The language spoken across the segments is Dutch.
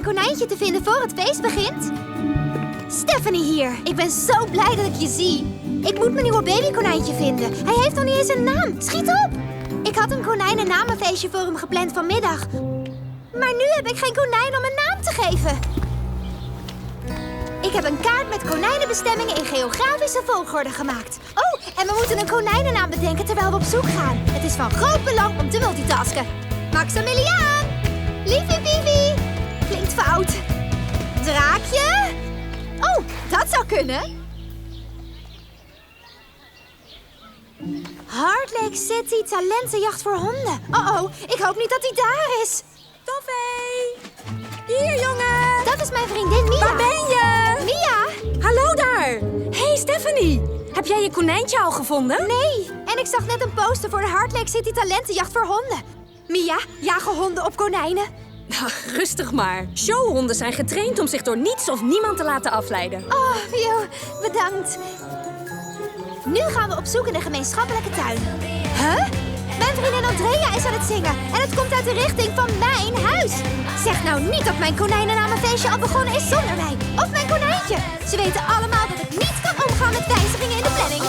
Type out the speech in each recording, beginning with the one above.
konijntje te vinden voor het feest begint? Stephanie hier. Ik ben zo blij dat ik je zie. Ik moet mijn nieuwe babykonijntje vinden. Hij heeft nog niet eens een naam. Schiet op! Ik had een konijnennamenfeestje voor hem gepland vanmiddag. Maar nu heb ik geen konijn om een naam te geven. Ik heb een kaart met konijnenbestemmingen in geografische volgorde gemaakt. Oh, en we moeten een konijnennaam bedenken terwijl we op zoek gaan. Het is van groot belang om te multitasken. Maximiliaan! Liefie Vivi! Klinkt fout. Draakje? Oh, dat zou kunnen. Heart Lake City, talentenjacht voor honden. Oh, ik hoop niet dat hij daar is. Toffee! Hier, jongen! Dat is mijn vriendin Mia. Waar ben je? Mia? Hallo daar! Hey, Stephanie! Heb jij je konijntje al gevonden? Nee, en ik zag net een poster voor de Heart Lake City talentenjacht voor honden. Mia, jagen honden op konijnen? Ach, rustig maar. Showhonden zijn getraind om zich door niets of niemand te laten afleiden. Oh, Vio, bedankt. Nu gaan we op zoek in de gemeenschappelijke tuin. Huh? Mijn vriendin Andrea is aan het zingen en het komt uit de richting van mijn huis. Zeg nou niet dat mijn konijnennamenfeestje al begonnen is zonder mij. Of mijn konijntje. Ze weten allemaal dat ik niet kan omgaan met wijzigingen in de planning.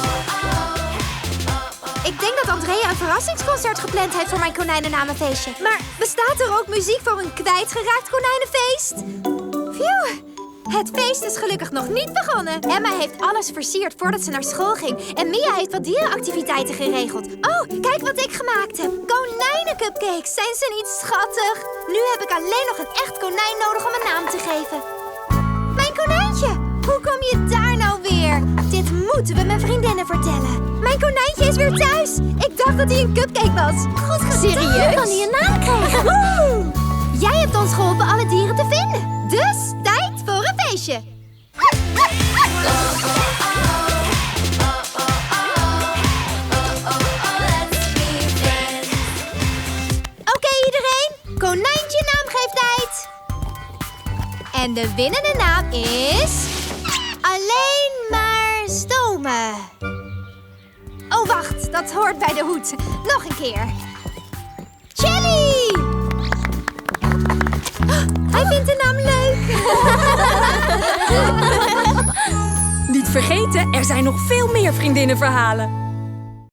Ik denk dat Andrea een verrassingsconcert gepland heeft voor mijn konijnennamenfeestje. Maar bestaat er ook muziek voor een kwijtgeraakt konijnenfeest? Phew. Het feest is gelukkig nog niet begonnen. Emma heeft alles versierd voordat ze naar school ging. En Mia heeft wat dierenactiviteiten geregeld. Oh, kijk wat ik gemaakt heb. Konijnencupcakes. Zijn ze niet schattig? Nu heb ik alleen nog een echt konijn nodig om een naam te geven. Mijn konijntje! Hoe kom je daar nou weer? Dit moeten we mijn vriendinnen vertellen. Mijn konijntje is weer thuis. Ik dacht dat hij een cupcake was. Goed gedaan. Serieus? Kan hij een naam krijgen? Jij hebt ons geholpen alle dieren te vinden. Dus tijd voor een feestje. Oké, iedereen. Konijntje naamgeeftijd. En de winnende naam is... Alleen maar stomen. Oh, wacht. Dat hoort bij de hoed. Nog een keer. Chili! Hij vindt de naam leuk. Niet vergeten, er zijn nog veel meer vriendinnenverhalen.